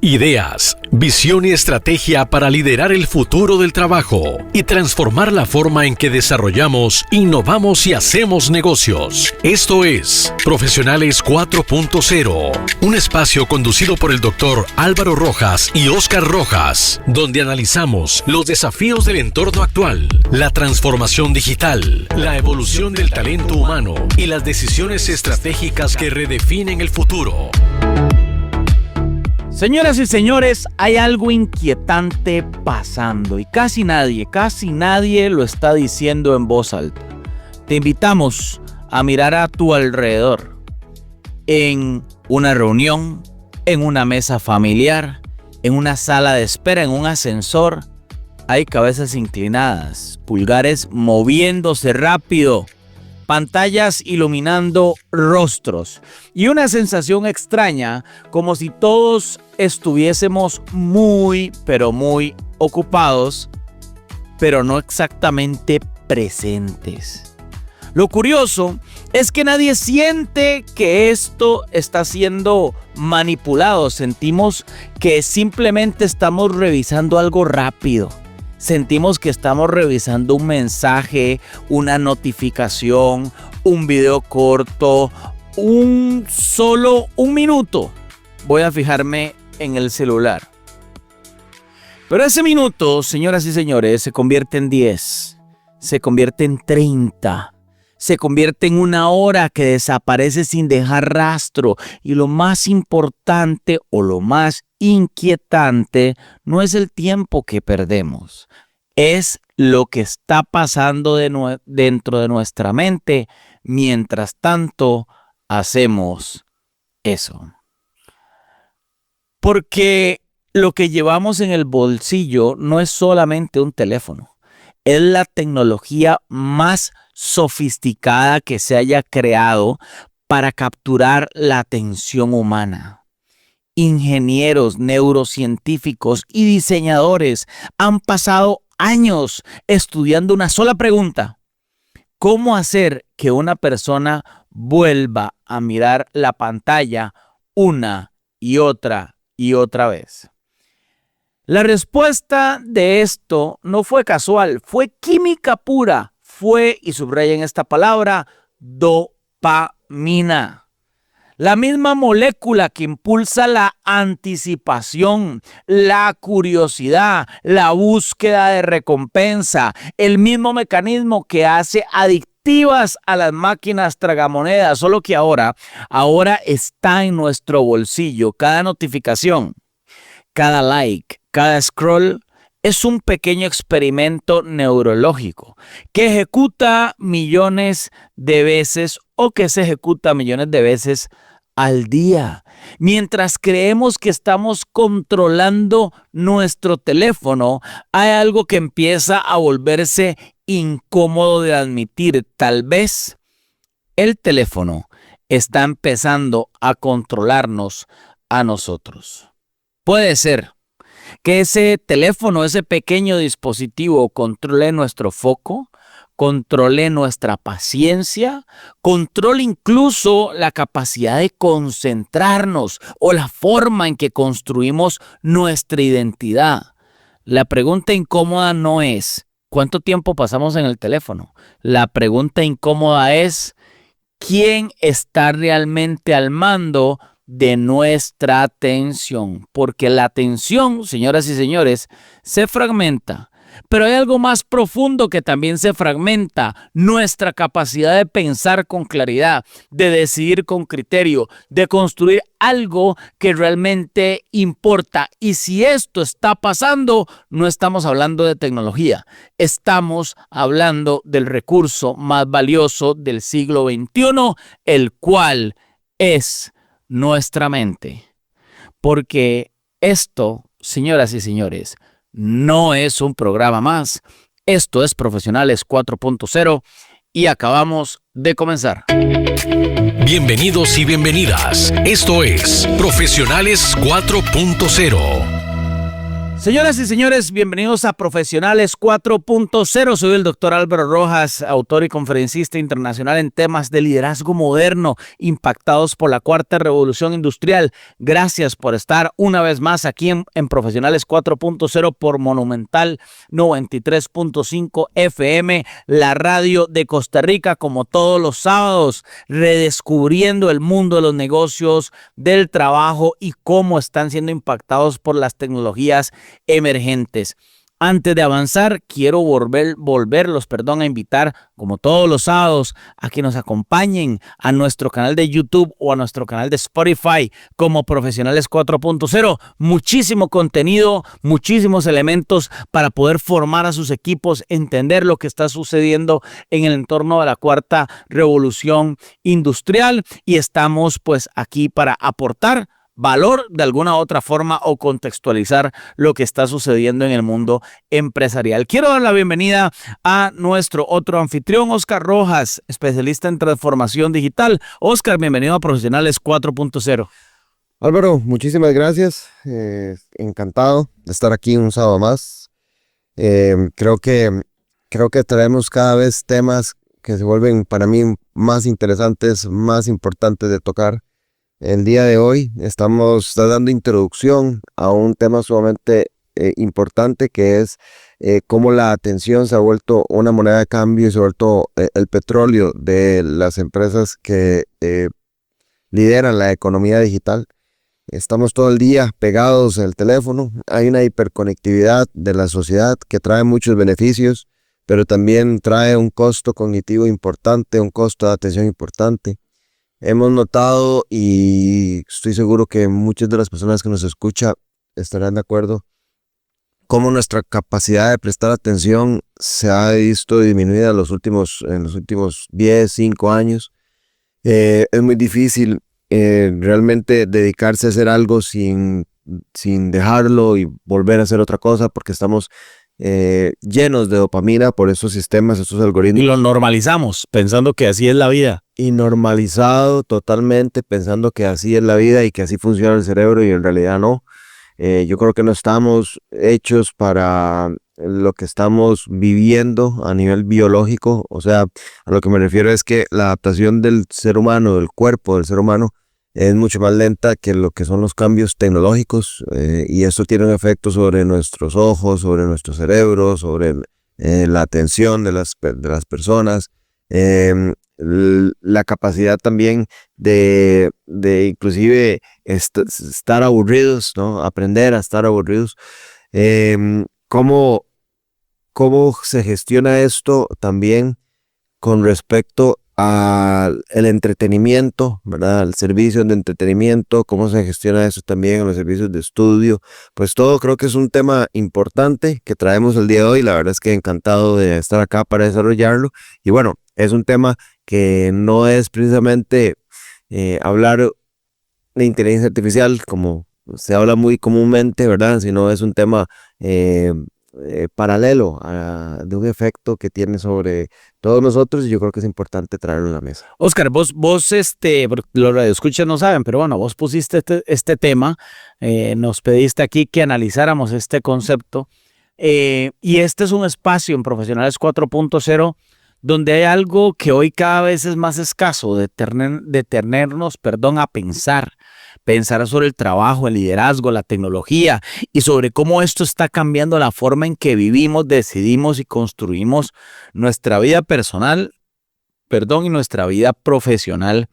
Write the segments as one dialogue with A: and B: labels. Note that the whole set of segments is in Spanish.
A: Ideas, visión y estrategia para liderar el futuro del trabajo y transformar la forma en que desarrollamos, innovamos y hacemos negocios. Esto es Profesionales 4.0, un espacio conducido por el Dr. Álvaro Rojas y Óscar Rojas, donde analizamos los desafíos del entorno actual, la transformación digital, la evolución del talento humano y las decisiones estratégicas que redefinen el futuro.
B: Señoras y señores, hay algo inquietante pasando y casi nadie lo está diciendo en voz alta. Te invitamos a mirar a tu alrededor, en una reunión, en una mesa familiar, en una sala de espera, en un ascensor. Hay cabezas inclinadas, pulgares moviéndose rápido, pantallas iluminando rostros y una sensación extraña como si todos estuviésemos muy ocupados, pero no exactamente presentes. Lo curioso es que nadie siente que esto está siendo manipulado. Sentimos que simplemente estamos revisando algo rápido. Sentimos que estamos revisando un mensaje, una notificación, un video corto, solo un minuto. Voy a fijarme en el celular. Pero ese minuto, señoras y señores, se convierte en 10, se convierte en 30, se convierte en una hora que desaparece sin dejar rastro. Y lo más importante o lo más inquietante no es el tiempo que perdemos, es lo que está pasando dentro de nuestra mente mientras tanto hacemos eso. Porque lo que llevamos en el bolsillo no es solamente un teléfono, es la tecnología más sofisticada que se haya creado para capturar la atención humana. Ingenieros, neurocientíficos y diseñadores han pasado años estudiando una sola pregunta: ¿cómo hacer que una persona vuelva a mirar la pantalla una y otra vez? La respuesta de esto no fue casual, fue química pura, y subrayen esta palabra, dopamina. La misma molécula que impulsa la anticipación, la curiosidad, la búsqueda de recompensa, el mismo mecanismo que hace adictivas a las máquinas tragamonedas, solo que ahora está en nuestro bolsillo. Cada notificación, cada like, cada scroll es un pequeño experimento neurológico que ejecuta millones de veces o que se ejecuta millones de veces al día. Mientras creemos que estamos controlando nuestro teléfono, hay algo que empieza a volverse incómodo de admitir. Tal vez el teléfono está empezando a controlarnos a nosotros. Puede ser que ese teléfono, ese pequeño dispositivo, controle nuestro foco, controle nuestra paciencia, controle incluso la capacidad de concentrarnos o la forma en que construimos nuestra identidad. La pregunta incómoda no es ¿cuánto tiempo pasamos en el teléfono? La pregunta incómoda es ¿quién está realmente al mando de nuestra atención? Porque la atención, señoras y señores, se fragmenta. Pero hay algo más profundo que también se fragmenta: nuestra capacidad de pensar con claridad, de decidir con criterio, de construir algo que realmente importa. Y si esto está pasando, no estamos hablando de tecnología, estamos hablando del recurso más valioso del siglo XXI, el cual es nuestra mente. Porque esto, señoras y señores, no es un programa más. Esto es Profesionales 4.0 y acabamos de comenzar.
A: Bienvenidos y bienvenidas. Esto es Profesionales 4.0.
B: Señoras y señores, bienvenidos a Profesionales 4.0. Soy el doctor Álvaro Rojas, autor y conferencista internacional en temas de liderazgo moderno, impactados por la cuarta revolución industrial. Gracias por estar una vez más aquí en Profesionales 4.0 por Monumental 93.5 FM, la radio de Costa Rica, como todos los sábados, redescubriendo el mundo de los negocios, del trabajo y cómo están siendo impactados por las tecnologías emergentes. Antes de avanzar, quiero volverlos a invitar, como todos los sábados, a que nos acompañen a nuestro canal de YouTube o a nuestro canal de Spotify como Profesionales 4.0. Muchísimo contenido, muchísimos elementos para poder formar a sus equipos, entender lo que está sucediendo en el entorno de la cuarta revolución industrial, y estamos pues aquí para aportar valor de alguna otra forma o contextualizar lo que está sucediendo en el mundo empresarial. Quiero dar la bienvenida a nuestro otro anfitrión, Oscar Rojas, especialista en transformación digital. Oscar, bienvenido a Profesionales 4.0.
C: Álvaro, muchísimas gracias. Encantado de estar aquí un sábado más. Creo que traemos cada vez temas que se vuelven para mí más interesantes, más importantes de tocar. El día de hoy estamos dando introducción a un tema sumamente importante, que es cómo la atención se ha vuelto una moneda de cambio y se ha vuelto el petróleo de las empresas que lideran la economía digital. Estamos todo el día pegados al teléfono. Hay una hiperconectividad de la sociedad que trae muchos beneficios, pero también trae un costo cognitivo importante, un costo de atención importante. Hemos notado, y estoy seguro que muchas de las personas que nos escuchan estarán de acuerdo, cómo nuestra capacidad de prestar atención se ha visto disminuida en los últimos 10, 5 años. Es muy difícil realmente dedicarse a hacer algo sin dejarlo y volver a hacer otra cosa, porque estamos llenos de dopamina por esos sistemas, esos algoritmos.
B: Y lo normalizamos pensando que así es la vida.
C: Y normalizado totalmente pensando que así es la vida y que así funciona el cerebro, y en realidad no. Yo creo que no estamos hechos para lo que estamos viviendo a nivel biológico. O sea, a lo que me refiero es que la adaptación del ser humano, del cuerpo del ser humano, es mucho más lenta que lo que son los cambios tecnológicos, y eso tiene un efecto sobre nuestros ojos, sobre nuestro cerebro, sobre la atención de las personas, la capacidad también de inclusive estar aburridos, ¿no? Aprender a estar aburridos. ¿Cómo se gestiona esto también con respecto al entretenimiento, ¿verdad? Al servicio de entretenimiento, cómo se gestiona eso también en los servicios de estudio? Pues todo creo que es un tema importante que traemos el día de hoy. La verdad es que encantado de estar acá para desarrollarlo. Y bueno, es un tema que no es precisamente hablar de inteligencia artificial como se habla muy comúnmente, ¿verdad? Sino es un tema paralelo de un efecto que tiene sobre todos nosotros, y yo creo que es importante traerlo a la mesa.
B: Oscar, vos los radioescuchas no saben, pero bueno, vos pusiste este tema, nos pediste aquí que analizáramos este concepto, y este es un espacio en Profesionales 4.0 donde hay algo que hoy cada vez es más escaso, detenernos a pensar sobre el trabajo, el liderazgo, la tecnología, y sobre cómo esto está cambiando la forma en que vivimos, decidimos y construimos nuestra vida personal, y nuestra vida profesional.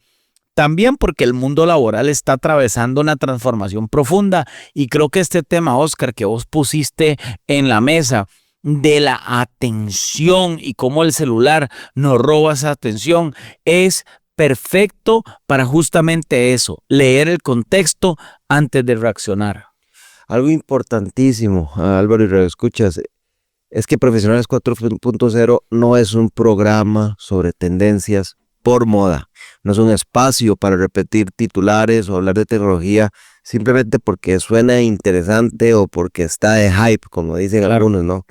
B: También porque el mundo laboral está atravesando una transformación profunda, y creo que este tema, Oscar, que vos pusiste en la mesa, de la atención y cómo el celular nos roba esa atención, es perfecto para justamente eso, leer el contexto antes de reaccionar.
C: Algo importantísimo, Álvaro y radioescuchas, es que Profesionales 4.0 no es un programa sobre tendencias por moda. No es un espacio para repetir titulares o hablar de tecnología simplemente porque suena interesante o porque está de hype, como dicen algunos, ¿no?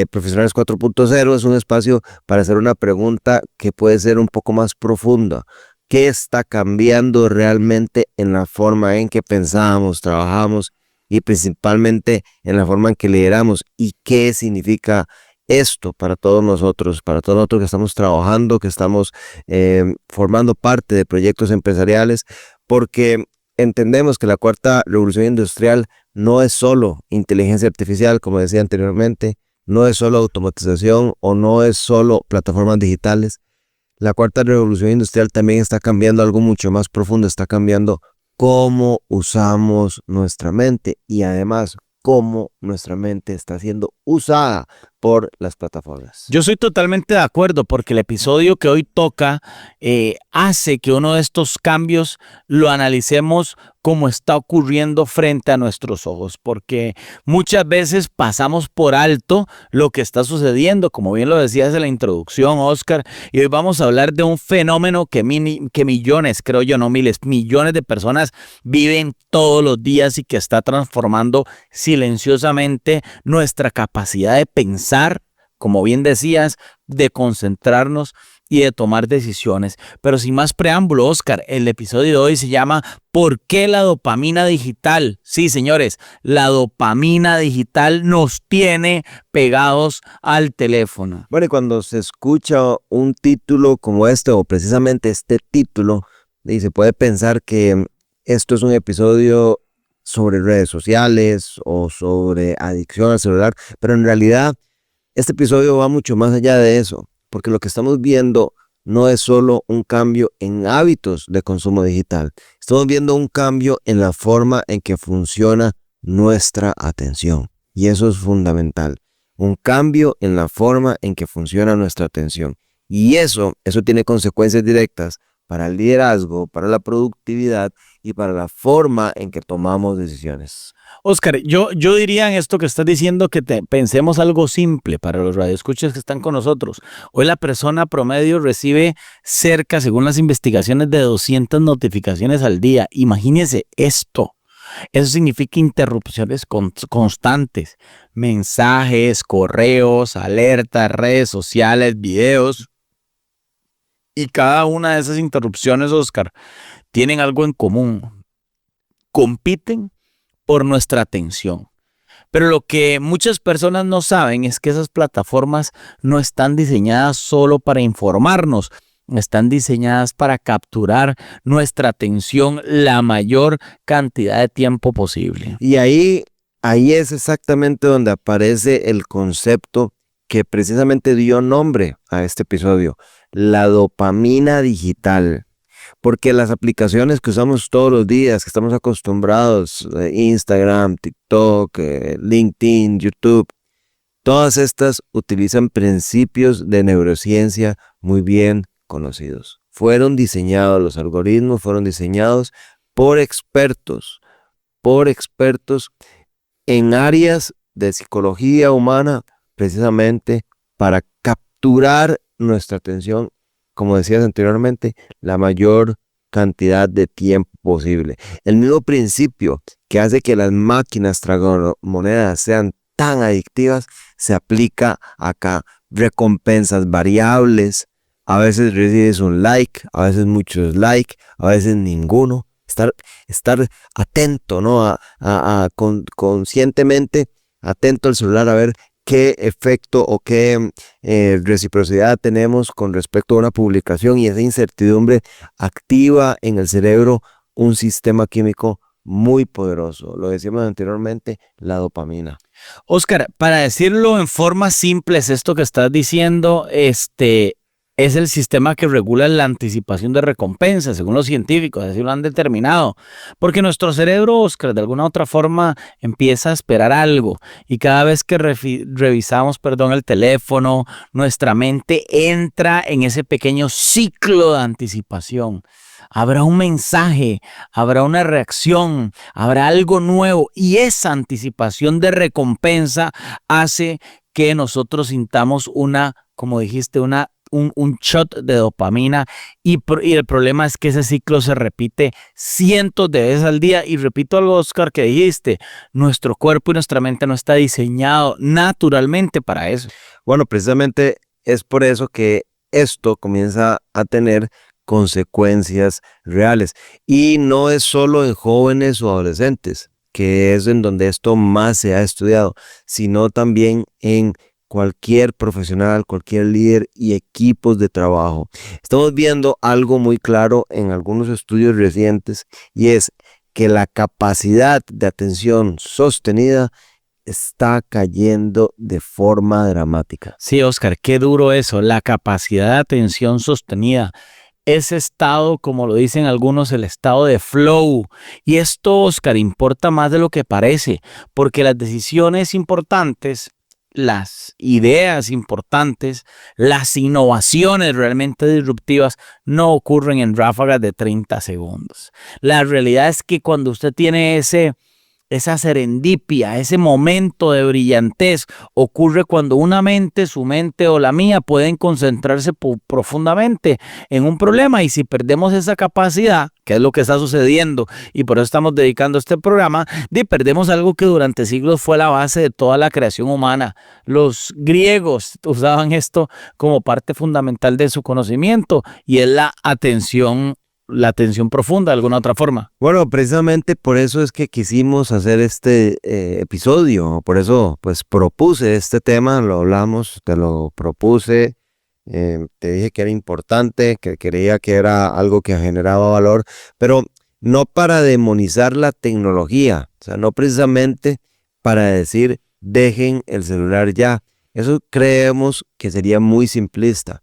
C: Profesionales 4.0 es un espacio para hacer una pregunta que puede ser un poco más profunda. ¿Qué está cambiando realmente en la forma en que pensamos, trabajamos y principalmente en la forma en que lideramos y qué significa esto para todos nosotros que estamos trabajando, que estamos formando parte de proyectos empresariales, porque entendemos que la cuarta revolución industrial no es solo inteligencia artificial, como decía anteriormente, no es solo automatización o no es solo plataformas digitales. La cuarta revolución industrial también está cambiando algo mucho más profundo, está cambiando cómo usamos nuestra mente y además cómo nuestra mente está siendo usada por las plataformas.
B: Yo soy totalmente de acuerdo porque el episodio que hoy toca hace que uno de estos cambios lo analicemos como está ocurriendo frente a nuestros ojos, porque muchas veces pasamos por alto lo que está sucediendo, como bien lo decías en la introducción, Oscar, y hoy vamos a hablar de un fenómeno que millones, creo yo, no miles, millones de personas viven todos los días y que está transformando silenciosamente nuestra capacidad de pensar, como bien decías, de concentrarnos y de tomar decisiones. Pero sin más preámbulo, Oscar, el episodio de hoy se llama ¿Por qué la dopamina digital? Sí, señores, la dopamina digital nos tiene pegados al teléfono.
C: Bueno, y cuando se escucha un título como este, o precisamente este título, y se puede pensar que esto es un episodio sobre redes sociales o sobre adicción al celular, pero en realidad este episodio va mucho más allá de eso, porque lo que estamos viendo no es solo un cambio en hábitos de consumo digital, estamos viendo un cambio en la forma en que funciona nuestra atención, y eso es fundamental, un cambio en la forma en que funciona nuestra atención, y eso tiene consecuencias directas para el liderazgo, para la productividad y para la forma en que tomamos decisiones.
B: Oscar, yo diría en esto que estás diciendo que pensemos algo simple para los radioescuchas que están con nosotros. Hoy la persona promedio recibe cerca, según las investigaciones, de 200 notificaciones al día. Imagínense esto. Eso significa interrupciones constantes, mensajes, correos, alertas, redes sociales, videos. Y cada una de esas interrupciones, Oscar, tienen algo en común. Compiten por nuestra atención. Pero lo que muchas personas no saben es que esas plataformas no están diseñadas solo para informarnos, están diseñadas para capturar nuestra atención la mayor cantidad de tiempo posible.
C: Y ahí es exactamente donde aparece el concepto que precisamente dio nombre a este episodio, la dopamina digital. Porque las aplicaciones que usamos todos los días, que estamos acostumbrados, Instagram, TikTok, LinkedIn, YouTube, todas estas utilizan principios de neurociencia muy bien conocidos. Los algoritmos fueron diseñados por expertos en áreas de psicología humana, precisamente para capturar nuestra atención, como decías anteriormente, la mayor cantidad de tiempo posible. El mismo principio que hace que las máquinas tragamonedas sean tan adictivas se aplica acá. Recompensas variables, a veces recibes un like, a veces muchos likes, a veces ninguno. Estar atento, ¿no? Conscientemente atento al celular a ver qué efecto o qué reciprocidad tenemos con respecto a una publicación, y esa incertidumbre activa en el cerebro un sistema químico muy poderoso. Lo decíamos anteriormente, la dopamina.
B: Oscar, para decirlo en forma simple, es esto que estás diciendo, es el sistema que regula la anticipación de recompensas, según los científicos, así lo han determinado. Porque nuestro cerebro, Oscar, de alguna u otra forma empieza a esperar algo. Y cada vez que revisamos el teléfono, nuestra mente entra en ese pequeño ciclo de anticipación. Habrá un mensaje, habrá una reacción, habrá algo nuevo. Y esa anticipación de recompensa hace que nosotros sintamos como dijiste, un shot de dopamina, y el problema es que ese ciclo se repite cientos de veces al día. Y repito algo, Oscar, que dijiste, nuestro cuerpo y nuestra mente no está diseñado naturalmente para eso.
C: Bueno, precisamente es por eso que esto comienza a tener consecuencias reales, y no es solo en jóvenes o adolescentes, que es en donde esto más se ha estudiado, sino también en cualquier profesional, cualquier líder y equipos de trabajo. Estamos viendo algo muy claro en algunos estudios recientes y es que la capacidad de atención sostenida está cayendo de forma dramática.
B: Sí, Oscar, qué duro eso, la capacidad de atención sostenida. Ese estado, como lo dicen algunos, el estado de flow. Y esto, Oscar, importa más de lo que parece, porque las decisiones importantes, las ideas importantes, las innovaciones realmente disruptivas no ocurren en ráfagas de 30 segundos. La realidad es que cuando usted tiene esa serendipia, ese momento de brillantez, ocurre cuando una mente, su mente o la mía, pueden concentrarse profundamente en un problema, y si perdemos esa capacidad, que es lo que está sucediendo, y por eso estamos dedicando este programa, perdemos algo que durante siglos fue la base de toda la creación humana. Los griegos usaban esto como parte fundamental de su conocimiento, y es la atención profunda de alguna otra forma.
C: Bueno, precisamente por eso es que quisimos hacer este episodio, por eso pues propuse este tema, lo hablamos, te lo propuse, te dije que era importante, que creía que era algo que generaba valor, pero no para demonizar la tecnología, o sea, no precisamente para decir dejen el celular ya, eso creemos que sería muy simplista.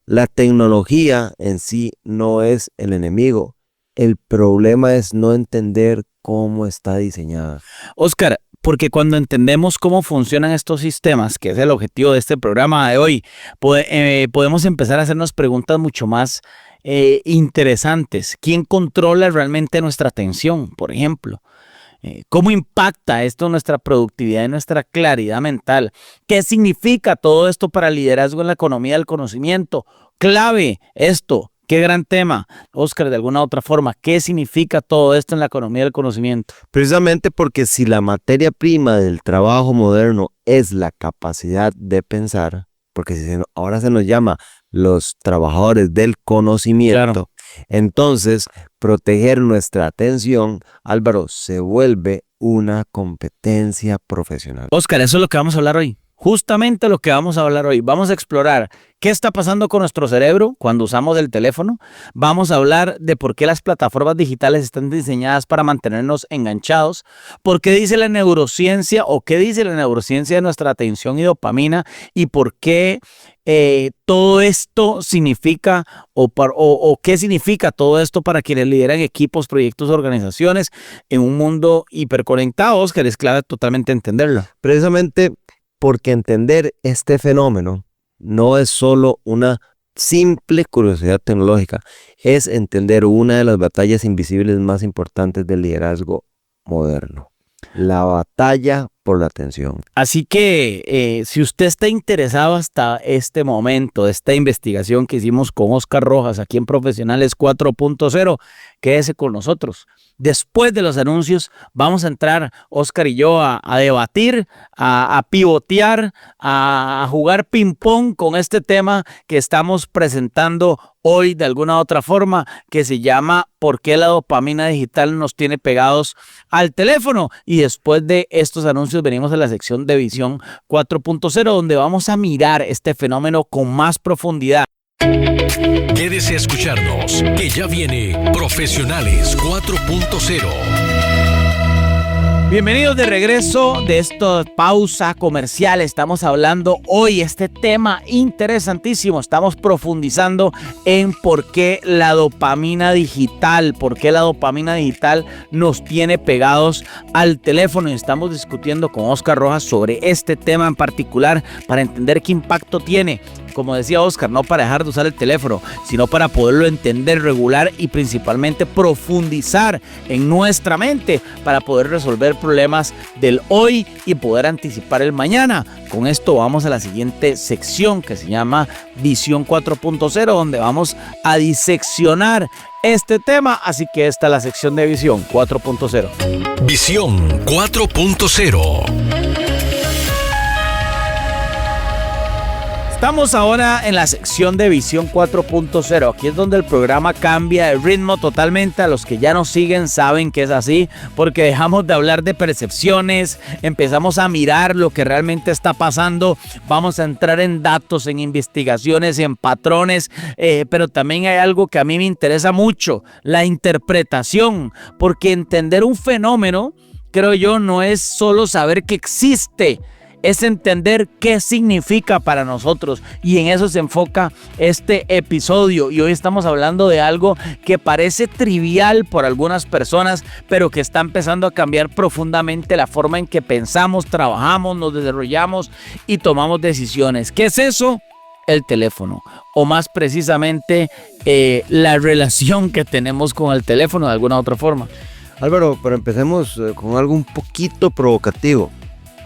C: La tecnología en sí no es el enemigo. El problema es no entender cómo está diseñada.
B: Oscar, porque cuando entendemos cómo funcionan estos sistemas, que es el objetivo de este programa de hoy, podemos empezar a hacernos preguntas mucho más interesantes. ¿Quién controla realmente nuestra atención, por ejemplo? ¿Cómo impacta esto nuestra productividad y nuestra claridad mental? ¿Qué significa todo esto para el liderazgo en la economía del conocimiento? Clave esto. Qué gran tema. Oscar, de alguna otra forma, ¿qué significa todo esto en la economía del conocimiento?
C: Precisamente porque si la materia prima del trabajo moderno es la capacidad de pensar, porque ahora se nos llama los trabajadores del conocimiento, entonces proteger nuestra atención, Álvaro, se vuelve una competencia profesional.
B: Oscar, eso es lo que vamos a hablar hoy. Justamente lo que vamos a hablar hoy. Vamos a explorar qué está pasando con nuestro cerebro cuando usamos el teléfono. Vamos a hablar de por qué las plataformas digitales están diseñadas para mantenernos enganchados. Por qué dice la neurociencia o qué dice la neurociencia de nuestra atención y dopamina, y por qué todo esto significa o qué significa todo esto para quienes lideran equipos, proyectos, organizaciones en un mundo hiperconectado. Oscar, es clave totalmente entenderlo.
C: Precisamente porque entender este fenómeno no es solo una simple curiosidad tecnológica, es entender una de las batallas invisibles más importantes del liderazgo moderno. La batalla por la atención.
B: Así que si usted está interesado hasta este momento, esta investigación que hicimos con Oscar Rojas aquí en Profesionales 4.0, quédese con nosotros. Después de los anuncios vamos a entrar, Oscar y yo, a debatir, a pivotear, a jugar ping-pong con este tema que estamos presentando hoy de alguna otra forma, que se llama ¿por qué la dopamina digital nos tiene pegados al teléfono? Y después de estos anuncios venimos a la sección de Visión 4.0, donde vamos a mirar este fenómeno con más profundidad.
A: Quédese a escucharnos, que ya viene Profesionales 4.0.
B: Bienvenidos de regreso de esta pausa comercial. Estamos hablando hoy este tema interesantísimo. Estamos profundizando en por qué la dopamina digital, nos tiene pegados al teléfono. Y estamos discutiendo con Oscar Rojas sobre este tema en particular para entender qué impacto tiene. Como decía Oscar, no para dejar de usar el teléfono, sino para poderlo entender, regular y principalmente profundizar en nuestra mente para poder resolver problemas del hoy y poder anticipar el mañana. Con esto vamos a la siguiente sección que se llama Visión 4.0, donde vamos a diseccionar este tema. Así que esta es la sección de Visión 4.0.
A: Visión 4.0.
B: Estamos ahora en la sección de Visión 4.0. Aquí es donde el programa cambia de ritmo totalmente. A los que ya nos siguen saben que es así, porque dejamos de hablar de percepciones, empezamos a mirar lo que realmente está pasando. Vamos a entrar en datos, en investigaciones, en patrones, pero también hay algo que a mí me interesa mucho, la interpretación, porque entender un fenómeno, creo yo, no es solo saber que existe, es entender qué significa para nosotros, y en eso se enfoca este episodio. Y hoy estamos hablando de algo que parece trivial por algunas personas, pero que está empezando a cambiar profundamente la forma en que pensamos, trabajamos, nos desarrollamos y tomamos decisiones. ¿Qué es eso? El teléfono, o más precisamente la relación que tenemos con el teléfono de alguna otra forma.
C: Álvaro, pero empecemos con algo un poquito provocativo,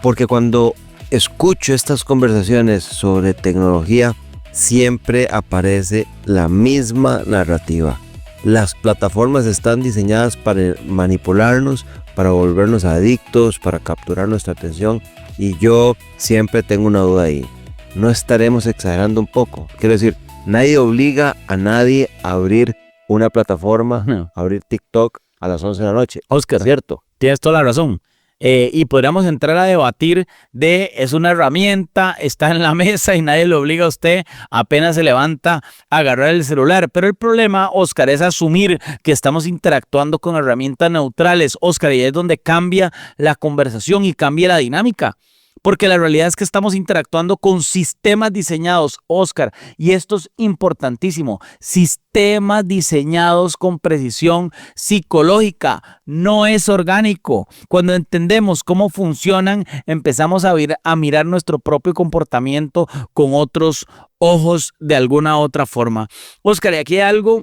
C: porque cuando escucho estas conversaciones sobre tecnología, siempre aparece la misma narrativa. Las plataformas están diseñadas para manipularnos, para volvernos adictos, para capturar nuestra atención, y yo siempre tengo una duda ahí. ¿No estaremos exagerando un poco? Quiero decir, nadie obliga a nadie a abrir una plataforma, a abrir TikTok a las 11 de la noche.
B: Oscar,
C: ¿cierto?
B: Tienes toda la razón. Y podríamos entrar a debatir es una herramienta, está en la mesa y nadie lo obliga a usted apenas se levanta a agarrar el celular. Pero el problema, Oscar, es asumir que estamos interactuando con herramientas neutrales, Oscar, y es donde cambia la conversación y cambia la dinámica. Porque la realidad es que estamos interactuando con sistemas diseñados, Oscar, y esto es importantísimo, sistemas diseñados con precisión psicológica, no es orgánico. Cuando entendemos cómo funcionan, empezamos a mirar nuestro propio comportamiento con otros ojos de alguna otra forma. Oscar, y aquí hay algo.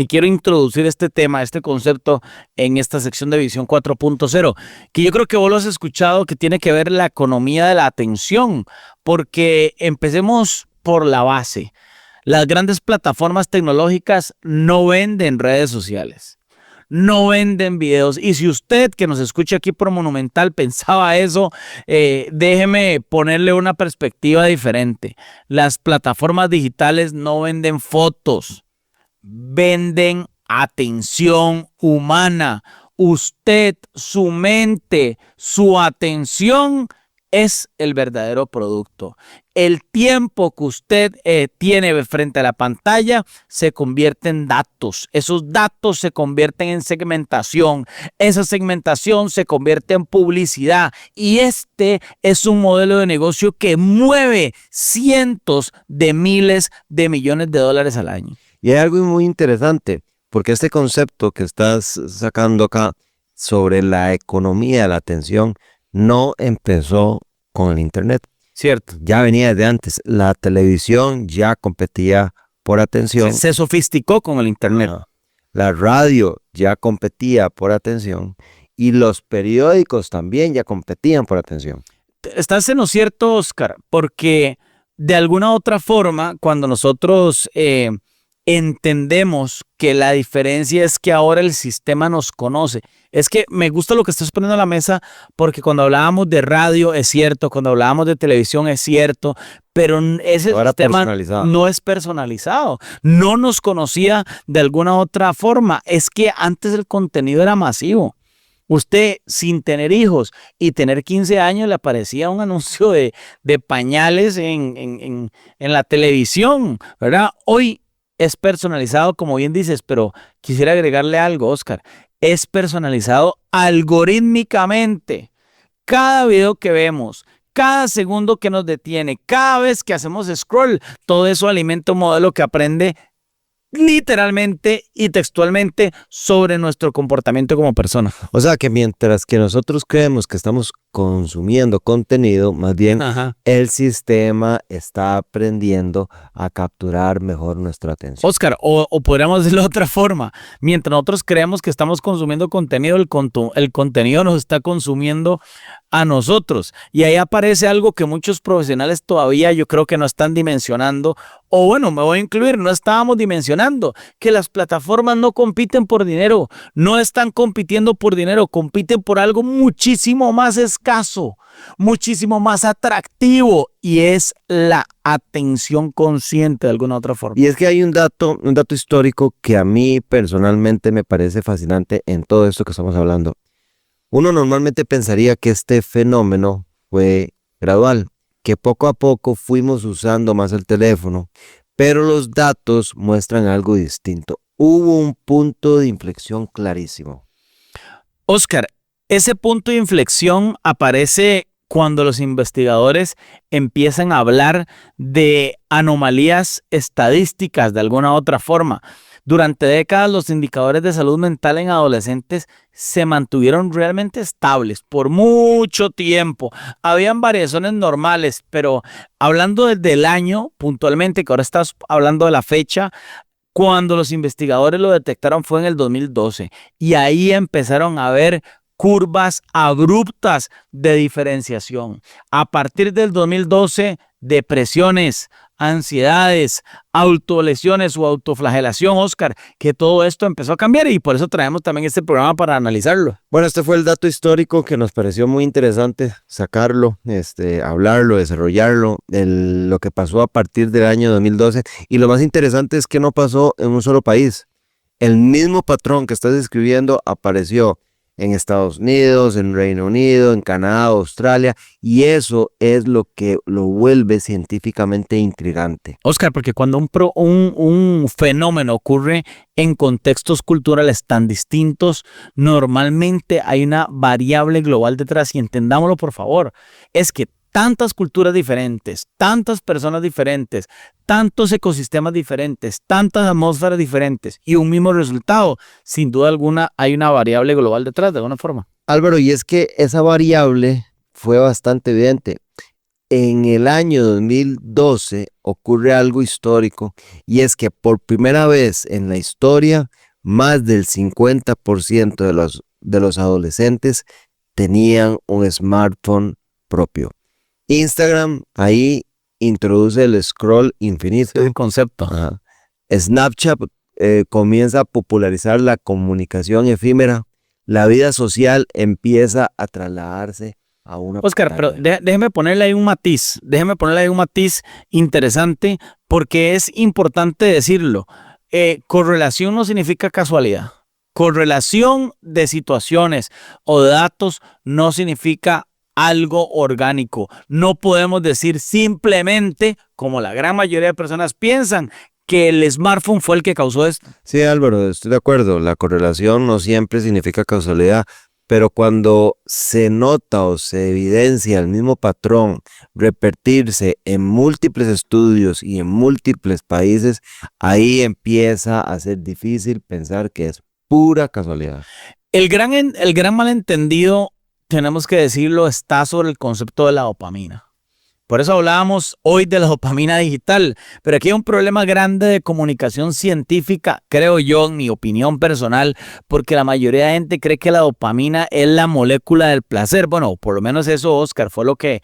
B: Y quiero introducir este tema, este concepto en esta sección de Visión 4.0, que yo creo que vos lo has escuchado, que tiene que ver la economía de la atención, porque empecemos por la base. Las grandes plataformas tecnológicas no venden redes sociales, no venden videos. Y si usted que nos escucha aquí por Monumental pensaba eso, déjeme ponerle una perspectiva diferente. Las plataformas digitales no venden fotos, venden atención humana. Usted, su mente, su atención es el verdadero producto. El tiempo que usted tiene frente a la pantalla se convierte en datos. Esos datos se convierten en segmentación. Esa segmentación se convierte en publicidad. Y este es un modelo de negocio que mueve cientos de miles de millones de dólares al año.
C: Y hay algo muy interesante, porque este concepto que estás sacando acá sobre la economía de la atención no empezó con el Internet.
B: Cierto.
C: Ya venía desde antes. La televisión ya competía por atención.
B: Se sofisticó con el Internet.
C: La radio ya competía por atención y los periódicos también ya competían por atención.
B: Estás en lo cierto, Oscar, porque de alguna otra forma, cuando nosotros entendemos que la diferencia es que ahora el sistema nos conoce. Es que me gusta lo que estás poniendo a la mesa, porque cuando hablábamos de radio es cierto, cuando hablábamos de televisión es cierto, pero ese
C: ahora
B: sistema no es personalizado, no nos conocía de alguna otra forma. Es que antes el contenido era masivo. Usted, sin tener hijos y tener 15 años, le aparecía un anuncio de pañales en la televisión, ¿verdad? Hoy es personalizado, como bien dices, pero quisiera agregarle algo, Oscar. Es personalizado algorítmicamente. Cada video que vemos, cada segundo que nos detiene, cada vez que hacemos scroll, todo eso alimenta un modelo que aprende literalmente y textualmente sobre nuestro comportamiento como persona.
C: O sea que mientras que nosotros creemos que estamos consumiendo contenido, más bien el sistema está aprendiendo a capturar mejor nuestra atención.
B: Oscar, o podríamos decirlo de otra forma, mientras nosotros creemos que estamos consumiendo contenido, el contenido nos está consumiendo a nosotros. Y ahí aparece algo que muchos profesionales todavía yo creo que no están dimensionando, o bueno, me voy a incluir, no estábamos dimensionando, que las plataformas no compiten por dinero, no están compitiendo por dinero, compiten por algo muchísimo más escaso, muchísimo más atractivo, y es la atención consciente de alguna otra forma.
C: Y es que hay un dato histórico que a mí personalmente me parece fascinante en todo esto que estamos hablando. Uno normalmente pensaría que este fenómeno fue gradual, que poco a poco fuimos usando más el teléfono, pero los datos muestran algo distinto. Hubo un punto de inflexión clarísimo.
B: Oscar, ese punto de inflexión aparece cuando los investigadores empiezan a hablar de anomalías estadísticas de alguna otra forma. Durante décadas los indicadores de salud mental en adolescentes se mantuvieron realmente estables por mucho tiempo. Habían variaciones normales, pero hablando desde el año puntualmente, que ahora estás hablando de la fecha, cuando los investigadores lo detectaron fue en el 2012 y ahí empezaron a ver curvas abruptas de diferenciación. A partir del 2012, depresiones, ansiedades, autolesiones o autoflagelación, Oscar, que todo esto empezó a cambiar y por eso traemos también este programa para analizarlo.
C: Bueno, este fue el dato histórico que nos pareció muy interesante sacarlo, hablarlo, desarrollarlo, lo que pasó a partir del año 2012. Y lo más interesante es que no pasó en un solo país. El mismo patrón que estás describiendo apareció en Estados Unidos, en Reino Unido, en Canadá, Australia, y eso es lo que lo vuelve científicamente intrigante.
B: Oscar, porque cuando un fenómeno ocurre en contextos culturales tan distintos, normalmente hay una variable global detrás, y entendámoslo por favor, es que tantas culturas diferentes, tantas personas diferentes, tantos ecosistemas diferentes, tantas atmósferas diferentes y un mismo resultado, sin duda alguna hay una variable global detrás de alguna forma.
C: Álvaro, y es que esa variable fue bastante evidente. En el año 2012 ocurre algo histórico y es que por primera vez en la historia más del 50% de los adolescentes tenían un smartphone propio. Instagram ahí introduce el scroll infinito.
B: Es un concepto.
C: Ajá. Snapchat comienza a popularizar la comunicación efímera. La vida social empieza a trasladarse a una
B: Oscar,
C: pantalla.
B: pero déjeme ponerle ahí un matiz. Déjeme ponerle ahí un matiz interesante porque es importante decirlo. Correlación no significa casualidad. Correlación de situaciones o datos no significa algo orgánico. No podemos decir simplemente, como la gran mayoría de personas piensan, que el smartphone fue el que causó esto.
C: Sí, Álvaro, estoy de acuerdo. La correlación no siempre significa causalidad, pero cuando se nota o se evidencia el mismo patrón repetirse en múltiples estudios y en múltiples países, ahí empieza a ser difícil pensar que es pura casualidad.
B: El gran malentendido, tenemos que decirlo, está sobre el concepto de la dopamina. Por eso hablábamos hoy de la dopamina digital, pero aquí hay un problema grande de comunicación científica, creo yo, en mi opinión personal, porque la mayoría de gente cree que la dopamina es la molécula del placer. Bueno, por lo menos eso, Oscar, fue lo que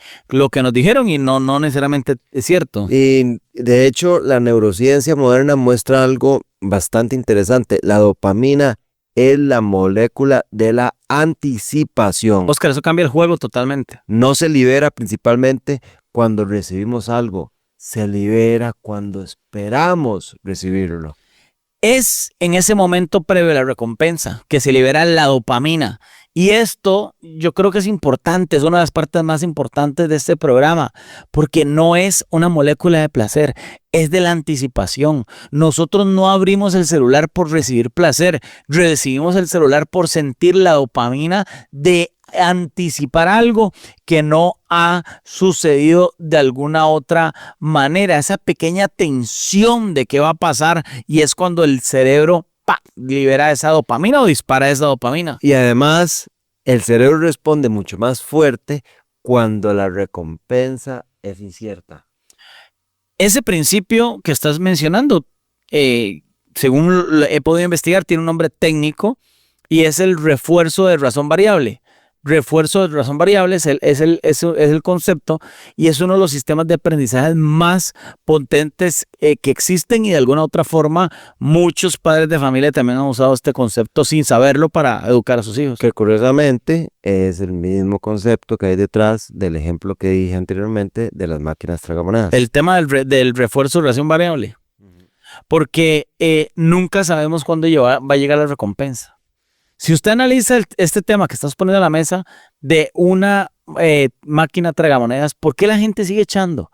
B: nos dijeron y no necesariamente es cierto.
C: Y de hecho, la neurociencia moderna muestra algo bastante interesante. La dopamina es la molécula de la anticipación.
B: Oscar, eso cambia el juego totalmente.
C: No se libera principalmente cuando recibimos algo, se libera cuando esperamos recibirlo.
B: Es en ese momento previo a la recompensa que se libera la dopamina. Y esto yo creo que es importante, es una de las partes más importantes de este programa, porque no es una molécula de placer, es de la anticipación. Nosotros no abrimos el celular por recibir placer, recibimos el celular por sentir la dopamina de anticipar algo que no ha sucedido de alguna otra manera, esa pequeña tensión de qué va a pasar, y es cuando el cerebro libera esa dopamina o dispara esa dopamina.
C: Y además, el cerebro responde mucho más fuerte cuando la recompensa es incierta.
B: Ese principio que estás mencionando, según he podido investigar, tiene un nombre técnico y es el refuerzo de razón variable. refuerzo de razón variable es el concepto y es uno de los sistemas de aprendizaje más potentes que existen, y de alguna otra forma muchos padres de familia también han usado este concepto sin saberlo para educar a sus hijos.
C: Que curiosamente es el mismo concepto que hay detrás del ejemplo que dije anteriormente de las máquinas tragamonedas.
B: El tema del refuerzo de razón variable. Porque nunca sabemos cuándo va a llegar la recompensa. Si usted analiza este tema que estás poniendo a la mesa de una máquina tragamonedas, ¿por qué la gente sigue echando?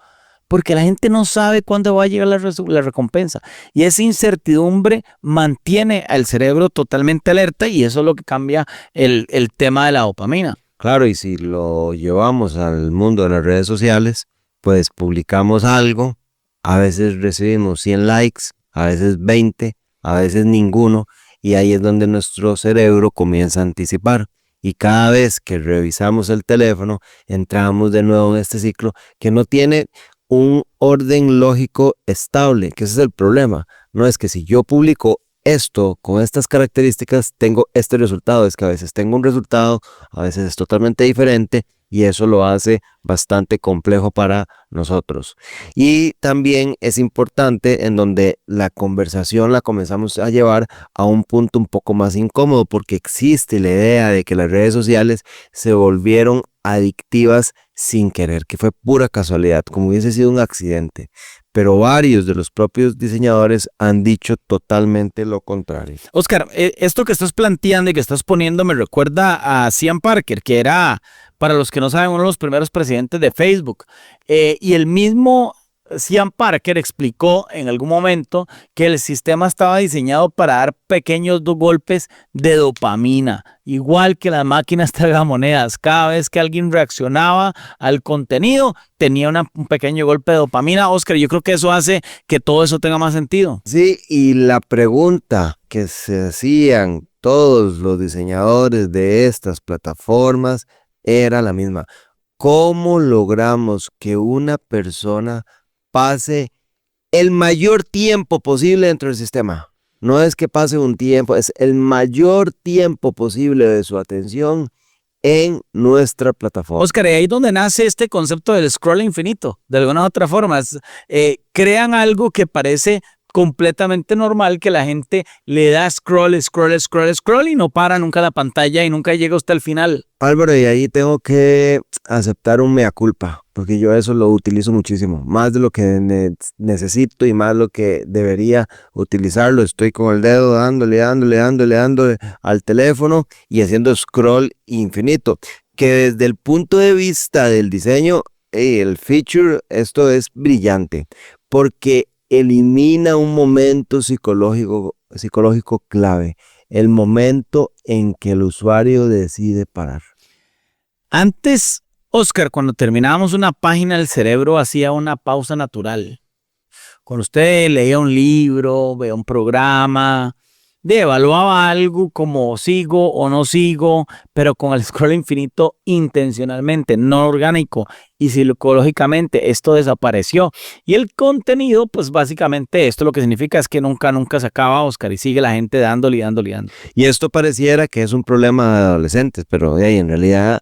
B: Porque la gente no sabe cuándo va a llegar la recompensa. Y esa incertidumbre mantiene al cerebro totalmente alerta, y eso es lo que cambia el tema de la dopamina.
C: Claro, y si lo llevamos al mundo de las redes sociales, pues publicamos algo, a veces recibimos 100 likes, a veces 20, a veces ninguno, y ahí es donde nuestro cerebro comienza a anticipar. Y cada vez que revisamos el teléfono, entramos de nuevo en este ciclo que no tiene un orden lógico estable, que ese es el problema. No es que si yo publico esto con estas características tengo este resultado, es que a veces tengo un resultado, a veces es totalmente diferente, y eso lo hace bastante complejo para nosotros. Y también es importante en donde la conversación la comenzamos a llevar a un punto un poco más incómodo, porque existe la idea de que las redes sociales se volvieron adictivas sin querer, que fue pura casualidad, como hubiese sido un accidente. Pero varios de los propios diseñadores han dicho totalmente lo contrario.
B: Oscar, esto que estás planteando y que estás poniendo me recuerda a Sean Parker, que era, para los que no saben, uno de los primeros presidentes de Facebook. Y el mismo Sean Parker explicó en algún momento que el sistema estaba diseñado para dar pequeños golpes de dopamina, igual que las máquinas tragamonedas. Cada vez que alguien reaccionaba al contenido, tenía un pequeño golpe de dopamina. Oscar, yo creo que eso hace que todo eso tenga más sentido.
C: Sí, y la pregunta que se hacían todos los diseñadores de estas plataformas era la misma. ¿Cómo logramos que una persona pase el mayor tiempo posible dentro del sistema? No es que pase un tiempo, es el mayor tiempo posible de su atención en nuestra plataforma.
B: Oscar, y ahí es donde nace este concepto del scroll infinito. De alguna u otra forma, crean algo que parece completamente normal, que la gente le da scroll y no para nunca la pantalla y nunca llega hasta el final.
C: Álvaro, y ahí tengo que aceptar un mea culpa, porque yo eso lo utilizo muchísimo, más de lo que necesito y más lo que debería utilizarlo. Estoy con el dedo dándole al teléfono y haciendo scroll infinito, que desde el punto de vista del diseño, el feature, esto es brillante, porque elimina un momento psicológico clave, el momento en que el usuario decide parar.
B: Antes, Oscar, cuando terminábamos una página, el cerebro hacía una pausa natural. Cuando usted leía un libro, veía un programa, evaluaba algo como sigo o no sigo, pero con el scroll infinito intencionalmente, no orgánico, y psicológicamente esto desapareció. Y el contenido, pues básicamente esto lo que significa es que nunca se acaba, Oscar, y sigue la gente dándole.
C: Y esto pareciera que es un problema de adolescentes, pero en realidad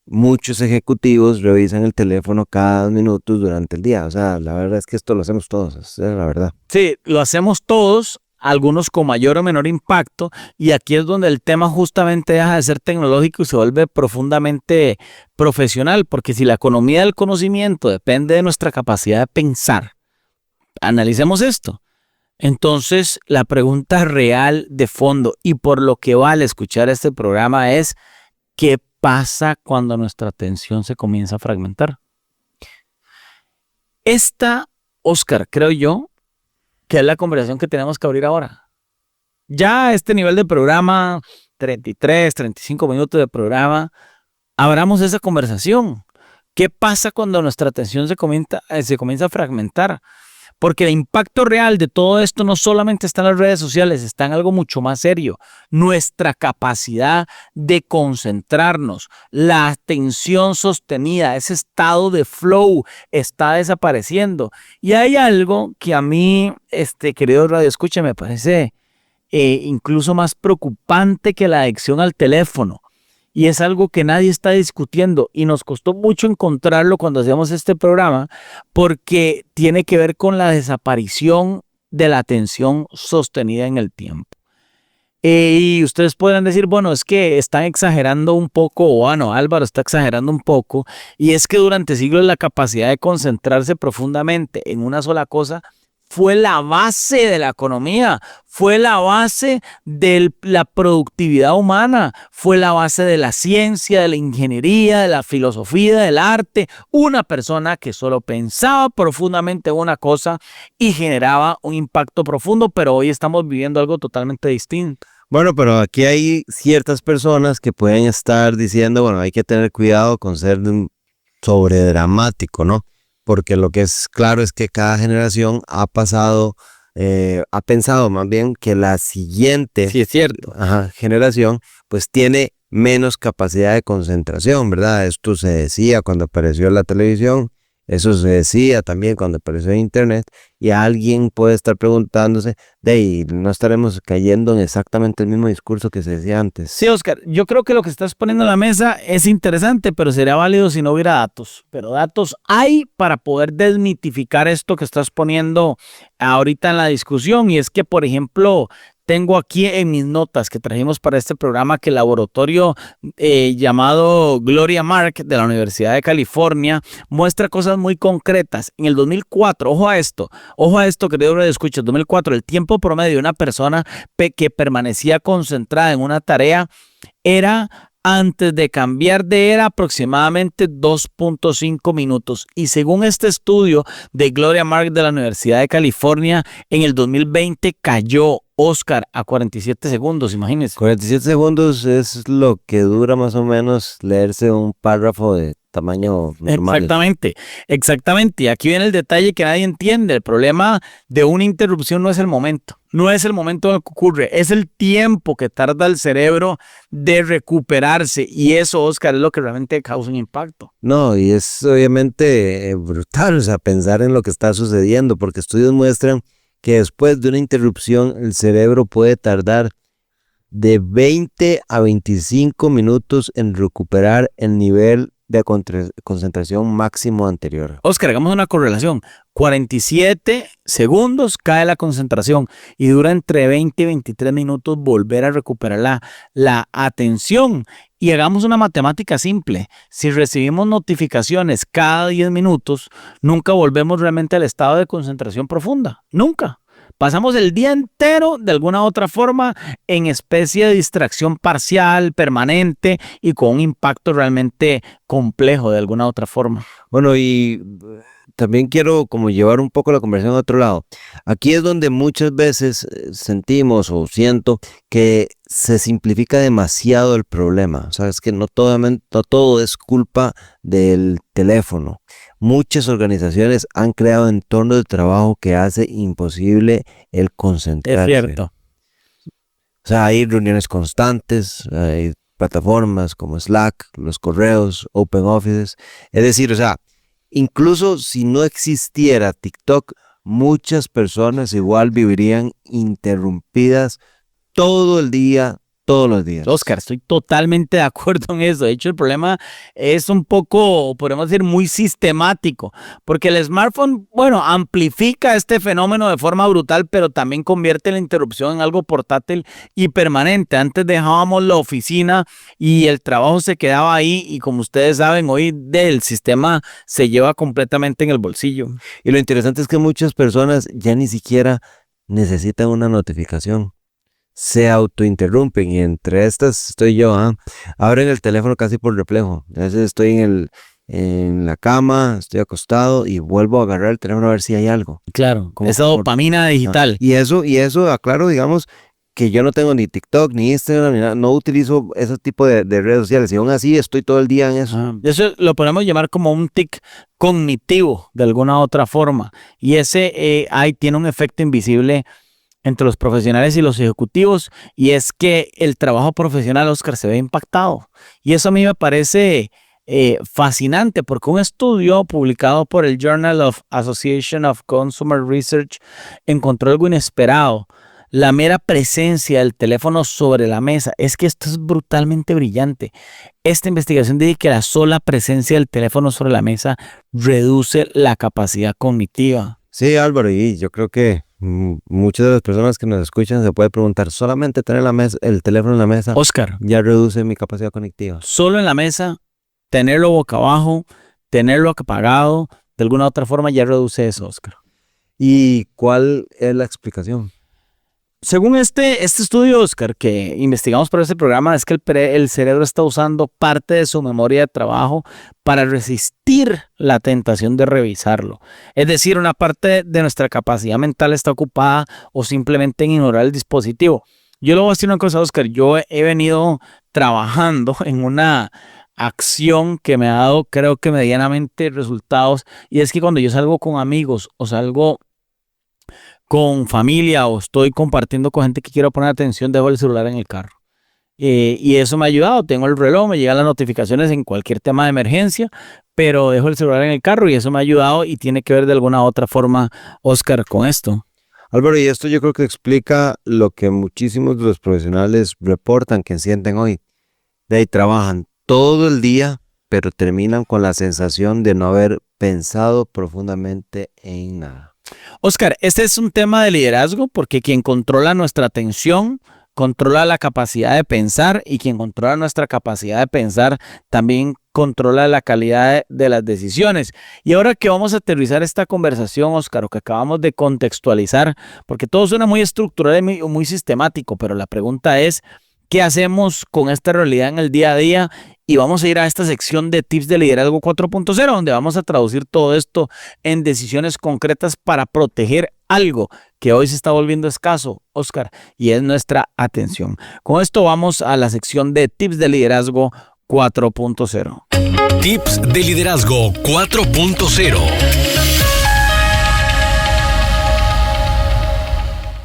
C: muchos ejecutivos revisan el teléfono cada 2 minutos durante el día. O sea, la verdad es que esto lo hacemos todos, es la verdad.
B: Sí, lo hacemos todos, algunos con mayor o menor impacto, y aquí es donde el tema justamente deja de ser tecnológico y se vuelve profundamente profesional, porque si la economía del conocimiento depende de nuestra capacidad de pensar, analicemos esto. Entonces, la pregunta real de fondo, y por lo que vale escuchar este programa, es ¿qué pasa cuando nuestra atención se comienza a fragmentar? Esta, Oscar, creo yo, que es la conversación que tenemos que abrir ahora. Ya a este nivel de programa, 33, 35 minutos de programa, abramos esa conversación. ¿Qué pasa cuando nuestra atención se comienza a fragmentar? Porque el impacto real de todo esto no solamente está en las redes sociales, está en algo mucho más serio. Nuestra capacidad de concentrarnos, la atención sostenida, ese estado de flow está desapareciendo. Y hay algo que a mí, querido Radio Escucha, me parece incluso más preocupante que la adicción al teléfono. y es algo que nadie está discutiendo y nos costó mucho encontrarlo cuando hacíamos este programa porque tiene que ver con la desaparición de la atención sostenida en el tiempo. Y ustedes podrán decir, bueno, es que están exagerando un poco, o bueno, Álvaro está exagerando un poco, y es que durante siglos la capacidad de concentrarse profundamente en una sola cosa fue la base de la economía, fue la base de la productividad humana, fue la base de la ciencia, de la ingeniería, de la filosofía, del arte. Una persona que solo pensaba profundamente en una cosa y generaba un impacto profundo, pero hoy estamos viviendo algo totalmente distinto.
D: Bueno, pero aquí hay ciertas personas que pueden estar diciendo, bueno, hay que tener cuidado con ser sobredramático, ¿no? Porque lo que es claro es que cada generación ha pensado más bien que la siguiente
B: Sí, es cierto.
D: Generación pues tiene menos capacidad de concentración, ¿verdad? Esto se decía cuando apareció la televisión, eso se decía también cuando apareció internet, y alguien puede estar preguntándose, ¿no estaremos cayendo en exactamente el mismo discurso que se decía antes?
B: Sí, Oscar, yo creo que lo que estás poniendo en la mesa es interesante, pero sería válido si no hubiera datos. Pero datos hay para poder desmitificar esto que estás poniendo ahorita en la discusión. Y es que, por ejemplo, tengo aquí en mis notas que trajimos para este programa que el laboratorio llamado Gloria Mark de la Universidad de California muestra cosas muy concretas. En el 2004, ojo a esto, querido radio escucha, en 2004 el tiempo promedio de una persona que permanecía concentrada en una tarea era, antes de cambiar de era, aproximadamente 2.5 minutos. Y según este estudio de Gloria Mark de la Universidad de California, en el 2020 cayó, Oscar, a 47 segundos, imagínense.
D: 47 segundos es lo que dura más o menos leerse un párrafo de tamaño normal.
B: Exactamente. Y aquí viene el detalle que nadie entiende. El problema de una interrupción no es el momento. No es el momento en el que ocurre, es el tiempo que tarda el cerebro de recuperarse. Y eso, Oscar, es lo que realmente causa un impacto.
D: No, y es obviamente brutal, o sea, pensar en lo que está sucediendo, porque estudios muestran que después de una interrupción el cerebro puede tardar de 20 a 25 minutos en recuperar el nivel de concentración máximo anterior.
B: Oscar, hagamos una correlación. 47 segundos cae la concentración y dura entre 20 y 23 minutos volver a recuperar la atención. Y hagamos una matemática simple. Si recibimos notificaciones cada 10 minutos, nunca volvemos realmente al estado de concentración profunda. Nunca. Pasamos el día entero, de alguna u otra forma, en especie de distracción parcial, permanente y con un impacto realmente complejo de alguna u otra forma.
D: Bueno, y también quiero como llevar un poco la conversación a otro lado. Aquí es donde muchas veces sentimos o siento que se simplifica demasiado el problema. O sea, es que no todo es culpa del teléfono. Muchas organizaciones han creado entornos de trabajo que hace imposible el concentrarse.
B: Es cierto.
D: O sea, hay reuniones constantes, hay plataformas como Slack, los correos, Open Offices. Es decir, o sea, incluso si no existiera TikTok, muchas personas igual vivirían interrumpidas todo el día, todos los días.
B: Oscar, estoy totalmente de acuerdo en eso. De hecho, el problema es un poco, podemos decir, muy sistemático, porque el smartphone, bueno, amplifica este fenómeno de forma brutal, pero también convierte la interrupción en algo portátil y permanente. Antes dejábamos la oficina y el trabajo se quedaba ahí y como ustedes saben, hoy el sistema se lleva completamente en el bolsillo.
D: Y lo interesante es que muchas personas ya ni siquiera necesitan una notificación. Se autointerrumpen y entre estas estoy yo, abren el teléfono casi por reflejo. A veces estoy en la cama, estoy acostado y vuelvo a agarrar el teléfono a ver si hay algo.
B: Claro, esa dopamina digital.
D: Y eso, aclaro, digamos, que yo no tengo ni TikTok, ni Instagram, ni nada, no utilizo ese tipo de redes sociales y aún así estoy todo el día en eso.
B: Eso lo podemos llamar como un tic cognitivo de alguna otra forma y ese ahí tiene un efecto invisible entre los profesionales y los ejecutivos, y es que el trabajo profesional, Oscar, se ve impactado. Y eso a mí me parece fascinante, porque un estudio publicado por el Journal of Association of Consumer Research encontró algo inesperado. la mera presencia del teléfono sobre la mesa. Es que esto es brutalmente brillante. Esta investigación dice que la sola presencia del teléfono sobre la mesa reduce la capacidad cognitiva.
D: Sí, Álvaro, y yo creo que muchas de las personas que nos escuchan se puede preguntar, solamente tener el teléfono en la mesa
B: Oscar,
D: ya reduce mi capacidad cognitiva.
B: solo en la mesa, tenerlo boca abajo, tenerlo apagado, de alguna otra forma ya reduce eso, Oscar.
D: ¿Y cuál es la explicación?
B: Según este estudio, Oscar, que investigamos para este programa, es que el cerebro está usando parte de su memoria de trabajo para resistir la tentación de revisarlo. Es decir, una parte de nuestra capacidad mental está ocupada o simplemente en ignorar el dispositivo. Yo le voy a decir una cosa, Oscar, yo he venido trabajando en una acción que me ha dado, creo que medianamente resultados, y es que cuando yo salgo con amigos o salgo con familia o estoy compartiendo con gente que quiero poner atención, dejo el celular en el carro. Y eso me ha ayudado. Tengo el reloj, me llegan las notificaciones en cualquier tema de emergencia, pero dejo el celular en el carro y eso me ha ayudado y tiene que ver de alguna otra forma, Oscar, con esto.
D: Álvaro, y esto yo creo que explica lo que muchísimos de los profesionales reportan que sienten hoy. De ahí trabajan todo el día, pero terminan con la sensación de no haber pensado profundamente en nada.
B: Oscar, este es un tema de liderazgo porque quien controla nuestra atención controla la capacidad de pensar y quien controla nuestra capacidad de pensar también controla la calidad de las decisiones. Y ahora que vamos a aterrizar esta conversación, Oscar, o que acabamos de contextualizar, porque todo suena muy estructural y muy sistemático, pero la pregunta es, ¿qué hacemos con esta realidad en el día a día? Y vamos a ir a esta sección de tips de liderazgo 4.0, donde vamos a traducir todo esto en decisiones concretas para proteger algo que hoy se está volviendo escaso, Oscar, y es nuestra atención. Con esto vamos a la sección de tips de liderazgo 4.0.
A: Tips de liderazgo 4.0.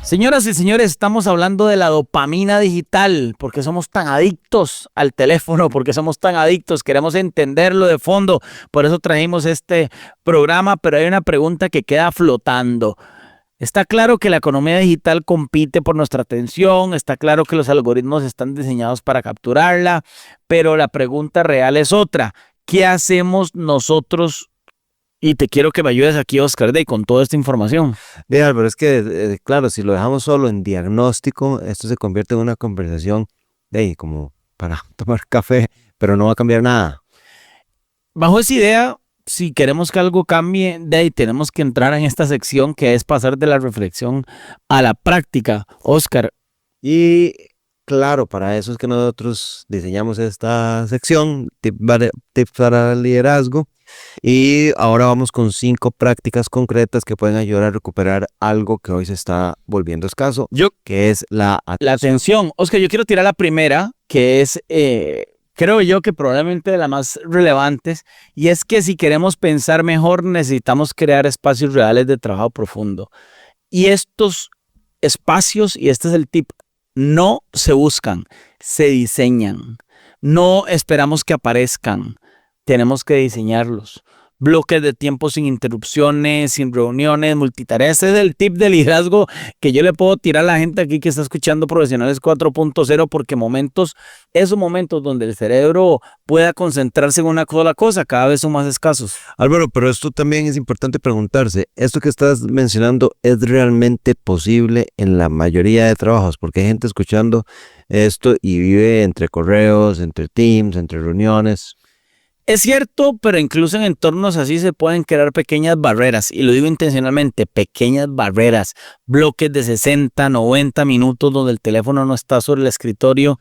B: Señoras y señores, estamos hablando de la dopamina digital, porque somos tan adictos al teléfono, porque somos tan adictos, queremos entenderlo de fondo, por eso trajimos este programa, pero hay una pregunta que queda flotando. Está claro que la economía digital compite por nuestra atención, está claro que los algoritmos están diseñados para capturarla, pero la pregunta real es otra. ¿Qué hacemos nosotros? Y te quiero que me ayudes aquí, Oscar, con toda esta información.
D: Bien, Álvaro, es que, claro, si lo dejamos solo en diagnóstico, esto se convierte en una conversación como para tomar café, pero no va a cambiar nada.
B: Bajo esa idea, si queremos que algo cambie, tenemos que entrar en esta sección que es pasar de la reflexión a la práctica, Oscar.
D: Y claro, para eso es que nosotros diseñamos esta sección, tips para el liderazgo. Y ahora vamos con 5 prácticas concretas que pueden ayudar a recuperar algo que hoy se está volviendo escaso, que es la
B: atención. Oscar, yo quiero tirar la primera, que es, creo yo que probablemente de las más relevantes, y es que si queremos pensar mejor necesitamos crear espacios reales de trabajo profundo. Y estos espacios, y este es el tip, no se buscan, se diseñan. No esperamos que aparezcan. Tenemos que diseñarlos. Bloques de tiempo sin interrupciones, sin reuniones, multitareas. Ese es el tip de liderazgo que yo le puedo tirar a la gente aquí que está escuchando Profesionales 4.0 porque esos momentos donde el cerebro pueda concentrarse en una sola cosa cada vez son más escasos.
D: Álvaro, pero esto también es importante preguntarse. ¿Esto que estás mencionando es realmente posible en la mayoría de trabajos? Porque hay gente escuchando esto y vive entre correos, entre Teams, entre reuniones.
B: Es cierto, pero incluso en entornos así se pueden crear pequeñas barreras, y lo digo intencionalmente, pequeñas barreras, bloques de 60, 90 minutos donde el teléfono no está sobre el escritorio,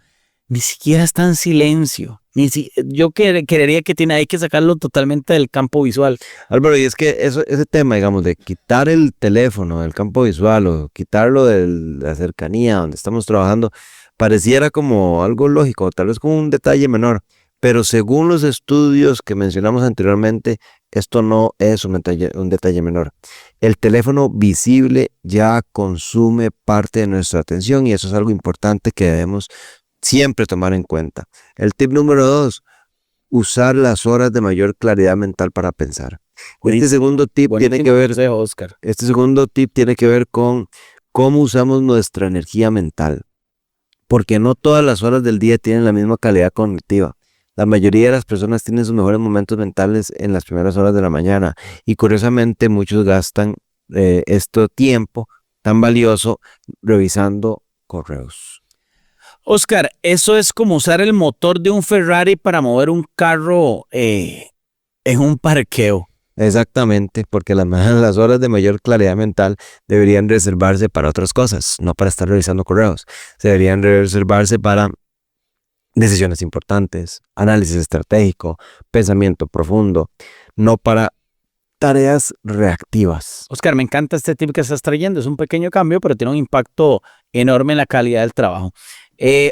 B: ni siquiera está en silencio. Yo creería que hay que sacarlo totalmente del campo visual.
D: Álvaro, y es que ese tema, digamos, de quitar el teléfono del campo visual o quitarlo de la cercanía donde estamos trabajando, pareciera como algo lógico, tal vez como un detalle menor. Pero según los estudios que mencionamos anteriormente, esto no es un detalle menor. El teléfono visible ya consume parte de nuestra atención y eso es algo importante que debemos siempre tomar en cuenta. El tip número 2, usar las horas de mayor claridad mental para pensar. Este segundo tip tiene que ver,
B: Oscar.
D: Este segundo tip tiene que ver con cómo usamos nuestra energía mental, porque no todas las horas del día tienen la misma calidad cognitiva. La mayoría de las personas tienen sus mejores momentos mentales en las primeras horas de la mañana y curiosamente muchos gastan este tiempo tan valioso revisando correos.
B: Oscar, eso es como usar el motor de un Ferrari para mover un carro en un parqueo.
D: Exactamente, porque las horas de mayor claridad mental deberían reservarse para otras cosas, no para estar revisando correos. Se deberían reservarse para decisiones importantes, análisis estratégico, pensamiento profundo, no para tareas reactivas.
B: Oscar, me encanta este tip que estás trayendo. Es un pequeño cambio, pero tiene un impacto enorme en la calidad del trabajo.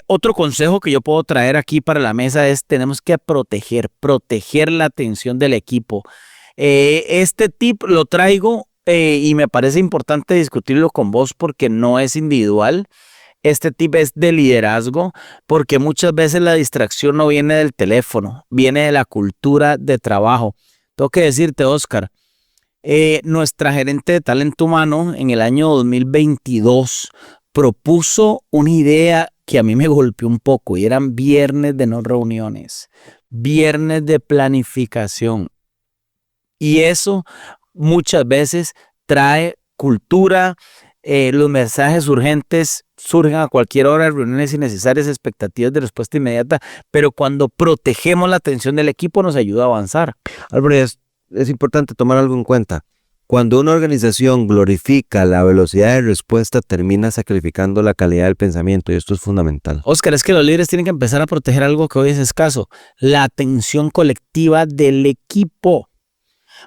B: Otro consejo que yo puedo traer aquí para la mesa es tenemos que proteger la atención del equipo. Este tip lo traigo y me parece importante discutirlo con vos porque no es individual. Este tip es de liderazgo porque muchas veces la distracción no viene del teléfono, viene de la cultura de trabajo. Tengo que decirte, Oscar, nuestra gerente de talento humano en el año 2022 propuso una idea que a mí me golpeó un poco y eran viernes de no reuniones, viernes de planificación. Y eso muchas veces trae cultura, los mensajes urgentes surgen a cualquier hora, reuniones innecesarias, expectativas de respuesta inmediata, pero cuando protegemos la atención del equipo nos ayuda a avanzar.
D: Álvaro, es importante tomar algo en cuenta. Cuando una organización glorifica la velocidad de respuesta, termina sacrificando la calidad del pensamiento y esto es fundamental.
B: Oscar, es que los líderes tienen que empezar a proteger algo que hoy es escaso, la atención colectiva del equipo.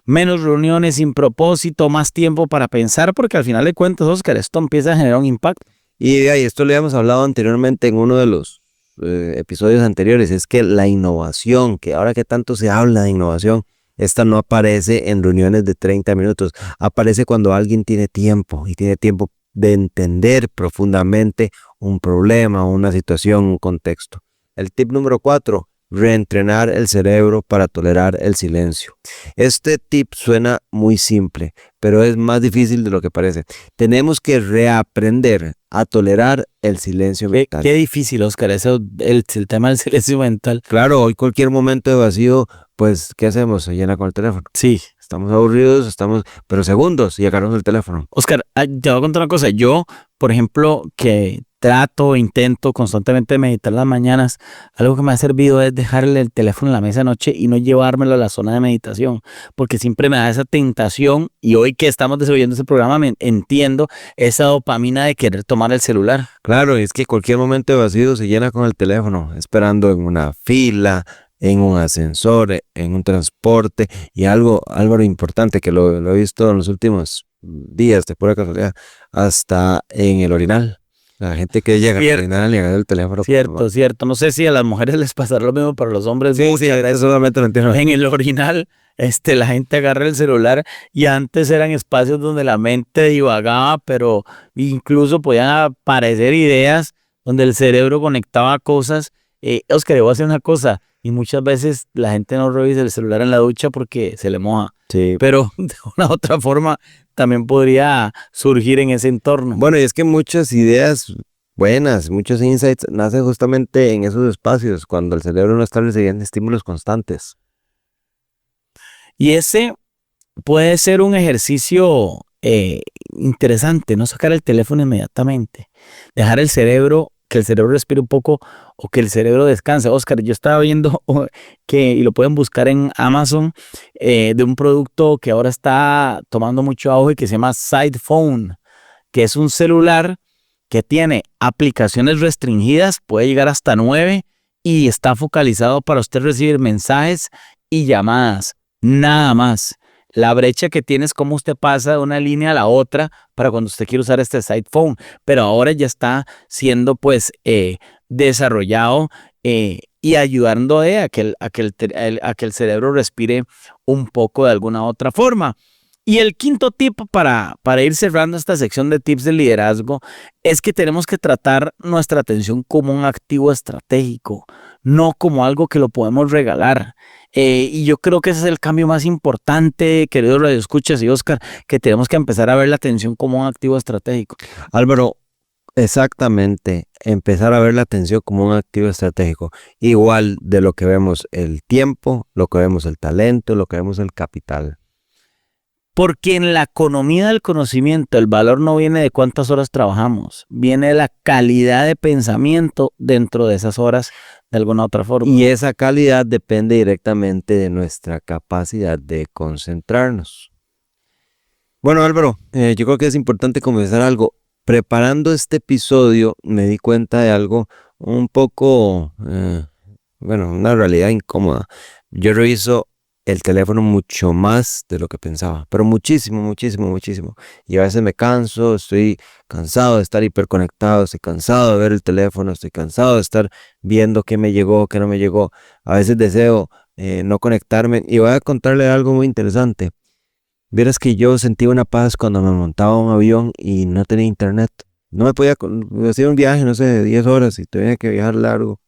B: Menos reuniones sin propósito, más tiempo para pensar, porque al final de cuentas, Oscar, esto empieza a generar un impacto.
D: Y esto lo habíamos hablado anteriormente en uno de los episodios anteriores, es que la innovación, que ahora que tanto se habla de innovación, esta no aparece en reuniones de 30 minutos, aparece cuando alguien tiene tiempo y tiene tiempo de entender profundamente un problema, una situación, un contexto. El tip número 4, reentrenar el cerebro para tolerar el silencio. Este tip suena muy simple, pero es más difícil de lo que parece. Tenemos que reaprender a tolerar el silencio mental.
B: Qué difícil, Oscar, eso, el tema del silencio mental.
D: Claro, hoy cualquier momento de vacío, pues, ¿qué hacemos? Se llena con el teléfono.
B: Sí.
D: Estamos aburridos, pero segundos y agarramos el teléfono.
B: Oscar, te voy a contar una cosa. Yo, por ejemplo, que intento constantemente meditar las mañanas, algo que me ha servido es dejarle el teléfono en la mesa anoche y no llevármelo a la zona de meditación, porque siempre me da esa tentación y hoy que estamos desarrollando este programa entiendo esa dopamina de querer tomar el celular.
D: Claro, es que cualquier momento de vacío se llena con el teléfono, esperando en una fila, en un ascensor, en un transporte y algo, Álvaro, importante que lo he visto en los últimos días de pura casualidad, hasta en el orinal. La gente que llega al orinal y agarra el teléfono.
B: Cierto. No sé si a las mujeres les pasará lo mismo, pero a los hombres.
D: Sí, eso solamente lo entiendo.
B: En el orinal, la gente agarra el celular y antes eran espacios donde la mente divagaba, pero incluso podían aparecer ideas donde el cerebro conectaba cosas. Oscar, voy a hacer una cosa. Y muchas veces la gente no revisa el celular en la ducha porque se le moja.
D: Sí.
B: Pero de una u otra forma también podría surgir en ese entorno.
D: Bueno, y es que muchas ideas buenas, muchos insights nacen justamente en esos espacios, cuando el cerebro no está recibiendo estímulos constantes.
B: Y ese puede ser un ejercicio interesante, no sacar el teléfono inmediatamente. Dejar el cerebro, que el cerebro respire un poco o que el cerebro descanse. Oscar, yo estaba viendo y lo pueden buscar en Amazon, de un producto que ahora está tomando mucho auge que se llama SidePhone, que es un celular que tiene aplicaciones restringidas, puede llegar hasta 9 y está focalizado para usted recibir mensajes y llamadas, nada más. La brecha que tiene es cómo usted pasa de una línea a la otra para cuando usted quiere usar este SidePhone, pero ahora ya está siendo desarrollado y ayudando a que el cerebro respire un poco de alguna otra forma. Y el quinto tip para ir cerrando esta sección de tips de liderazgo es que tenemos que tratar nuestra atención como un activo estratégico, no como algo que lo podemos regalar. Y yo creo que ese es el cambio más importante, queridos radioescuchas y Oscar, que tenemos que empezar a ver la atención como un activo estratégico.
D: Álvaro, exactamente, empezar a ver la atención como un activo estratégico, igual de lo que vemos el tiempo, lo que vemos el talento, lo que vemos el capital.
B: Porque en la economía del conocimiento el valor no viene de cuántas horas trabajamos, viene de la calidad de pensamiento dentro de esas horas de alguna otra forma.
D: Y esa calidad depende directamente de nuestra capacidad de concentrarnos. Bueno, Álvaro, yo creo que es importante comenzar algo. Preparando este episodio me di cuenta de algo un poco, una realidad incómoda. Yo reviso el teléfono mucho más de lo que pensaba, pero muchísimo, muchísimo, muchísimo. Y a veces me canso, estoy cansado de estar hiperconectado, estoy cansado de ver el teléfono, estoy cansado de estar viendo qué me llegó, qué no me llegó. A veces deseo no conectarme. Y voy a contarle algo muy interesante. Vieras que yo sentí una paz cuando me montaba a un avión y no tenía internet. No me podía hacer un viaje, no sé, de 10 horas y tenía que viajar largo.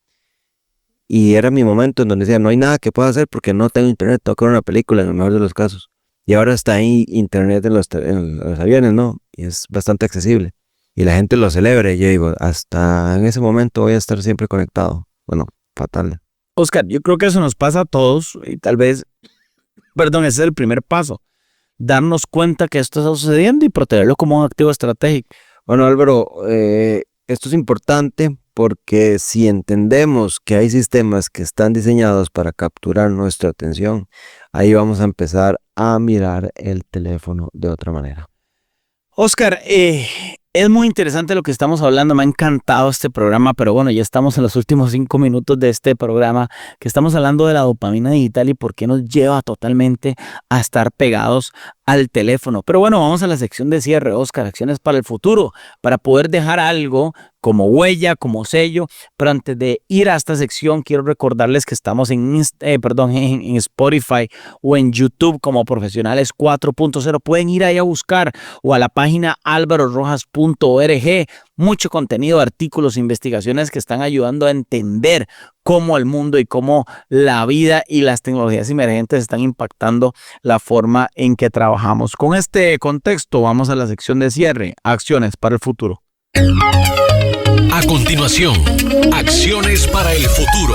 D: Y era mi momento en donde decía, no hay nada que pueda hacer porque no tengo internet, tengo que ver una película en el mejor de los casos. Y ahora está ahí internet en los aviones, ¿no? Y es bastante accesible. Y la gente lo celebra y yo digo, hasta en ese momento voy a estar siempre conectado. Bueno, fatal.
B: Oscar, yo creo que eso nos pasa a todos y tal vez, ese es el primer paso. Darnos cuenta que esto está sucediendo y protegerlo como un activo estratégico.
D: Bueno, Álvaro, esto es importante porque si entendemos que hay sistemas que están diseñados para capturar nuestra atención, ahí vamos a empezar a mirar el teléfono de otra manera.
B: Oscar, es muy interesante lo que estamos hablando, me ha encantado este programa, pero bueno, ya estamos en los últimos 5 minutos de este programa, que estamos hablando de la dopamina digital y por qué nos lleva totalmente a estar pegados al teléfono. Pero bueno, vamos a la sección de cierre, Oscar, acciones para el futuro, para poder dejar algo como huella, como sello. Pero antes de ir a esta sección, quiero recordarles que estamos en Spotify o en YouTube como Profesionales 4.0. Pueden ir ahí a buscar o a la página alvarorojas.org. Mucho contenido, artículos, investigaciones que están ayudando a entender cómo el mundo y cómo la vida y las tecnologías emergentes están impactando la forma en que trabajamos. Con este contexto, vamos a la sección de cierre, acciones para el futuro.
A: A continuación, acciones para el futuro.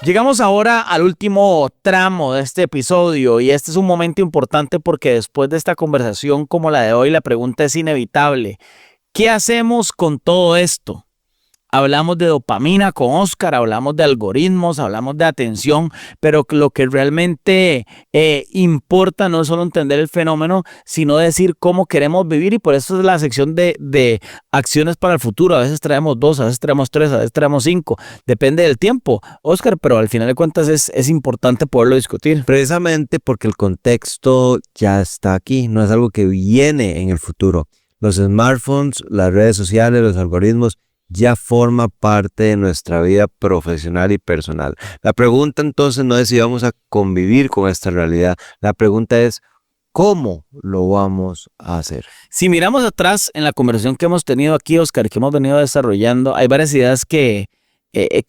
B: Llegamos ahora al último tramo de este episodio y este es un momento importante porque después de esta conversación como la de hoy, la pregunta es inevitable. ¿Qué hacemos con todo esto? Hablamos de dopamina con Oscar, hablamos de algoritmos, hablamos de atención, pero lo que realmente importa no es solo entender el fenómeno, sino decir cómo queremos vivir y por eso es la sección de acciones para el futuro. A veces traemos 2, a veces traemos 3, a veces traemos 5, depende del tiempo, Oscar, pero al final de cuentas es importante poderlo discutir.
D: Precisamente porque el contexto ya está aquí, no es algo que viene en el futuro. Los smartphones, las redes sociales, los algoritmos ya forma parte de nuestra vida profesional y personal. La pregunta entonces no es si vamos a convivir con esta realidad. La pregunta es ¿cómo lo vamos a hacer?
B: Si miramos atrás en la conversación que hemos tenido aquí, Oscar, que hemos venido desarrollando, hay varias ideas que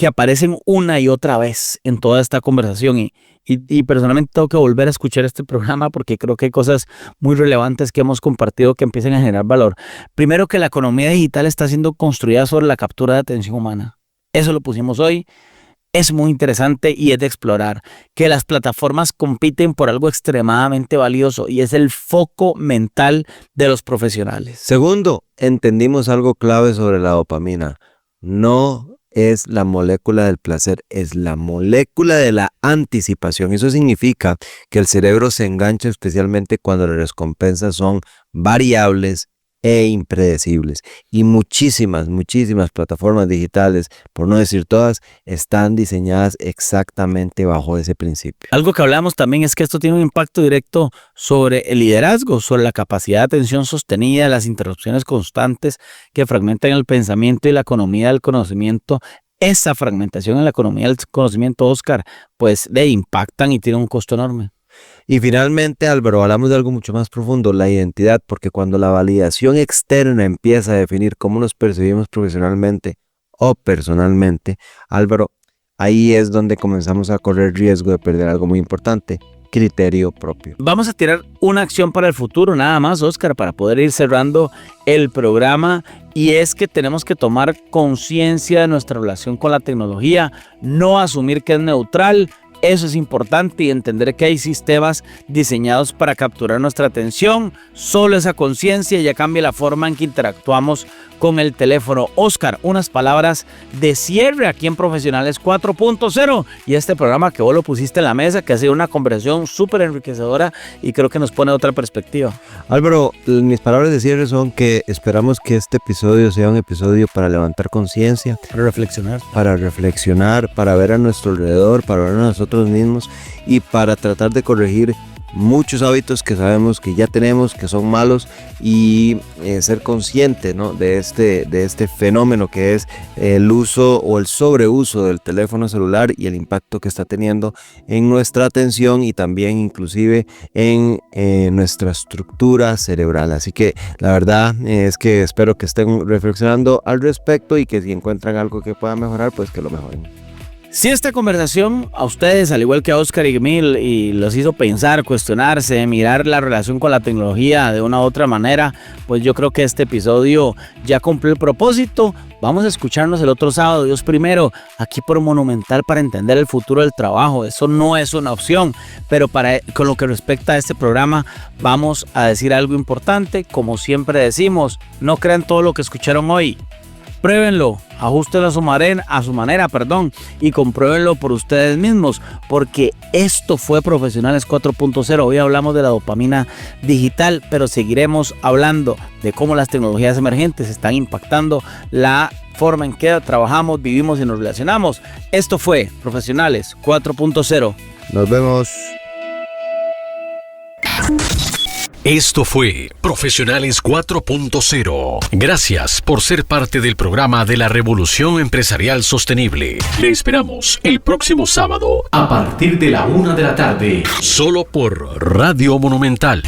B: aparecen una y otra vez en toda esta conversación y personalmente tengo que volver a escuchar este programa porque creo que hay cosas muy relevantes que hemos compartido que empiezan a generar valor. Primero, que la economía digital está siendo construida sobre la captura de atención humana. Eso lo pusimos hoy. Es muy interesante y es de explorar. Que las plataformas compiten por algo extremadamente valioso y es el foco mental de los profesionales.
D: Segundo, entendimos algo clave sobre la dopamina. No es la molécula del placer, es la molécula de la anticipación. Eso significa que el cerebro se engancha especialmente cuando las recompensas son variables e impredecibles. Y muchísimas plataformas digitales, por no decir todas, están diseñadas exactamente bajo ese principio.
B: Algo que hablamos también es que esto tiene un impacto directo sobre el liderazgo, sobre la capacidad de atención sostenida, las interrupciones constantes que fragmentan el pensamiento y la economía del conocimiento. Esa fragmentación en la economía del conocimiento, Oscar, pues le impactan y tiene un costo enorme.
D: Y finalmente, Álvaro, hablamos de algo mucho más profundo, la identidad, porque cuando la validación externa empieza a definir cómo nos percibimos profesionalmente o personalmente, Álvaro, ahí es donde comenzamos a correr riesgo de perder algo muy importante: criterio propio.
B: Vamos a tirar una acción para el futuro, nada más, Oscar, para poder ir cerrando el programa, y es que tenemos que tomar conciencia de nuestra relación con la tecnología, no asumir que es neutral. Eso es importante, y entender que hay sistemas diseñados para capturar nuestra atención. Solo esa conciencia ya cambia la forma en que interactuamos con el teléfono. Oscar, unas palabras de cierre aquí en Profesionales 4.0 y este programa que vos lo pusiste en la mesa, que ha sido una conversación súper enriquecedora y creo que nos pone otra perspectiva.
D: Álvaro, mis palabras de cierre son que esperamos que este episodio sea un episodio para levantar conciencia, para reflexionar, para ver a nuestro alrededor, para ver a nosotros mismos y para tratar de corregir muchos hábitos que sabemos que ya tenemos, que son malos, y ser consciente, ¿no?, de este fenómeno que es el uso o el sobreuso del teléfono celular y el impacto que está teniendo en nuestra atención y también inclusive en nuestra estructura cerebral. Así que la verdad es que espero que estén reflexionando al respecto y que si encuentran algo que pueda mejorar, pues que lo mejoren.
B: Si esta conversación a ustedes, al igual que a Oscar y Emil, y los hizo pensar, cuestionarse, mirar la relación con la tecnología de una u otra manera, pues yo creo que este episodio ya cumplió el propósito. Vamos a escucharnos el otro sábado, Dios primero, aquí por Monumental, para entender el futuro del trabajo. Eso no es una opción, pero con lo que respecta a este programa, vamos a decir algo importante. Como siempre decimos, no crean todo lo que escucharon hoy. Pruébenlo, ajústenlo a su manera, y compruébenlo por ustedes mismos, porque esto fue Profesionales 4.0. Hoy hablamos de la dopamina digital, pero seguiremos hablando de cómo las tecnologías emergentes están impactando la forma en que trabajamos, vivimos y nos relacionamos. Esto fue Profesionales 4.0.
C: Nos vemos.
A: Esto fue Profesionales 4.0. Gracias por ser parte del programa de la Revolución Empresarial Sostenible. Le esperamos el próximo sábado a partir de la 1 de la tarde, solo por Radio Monumental.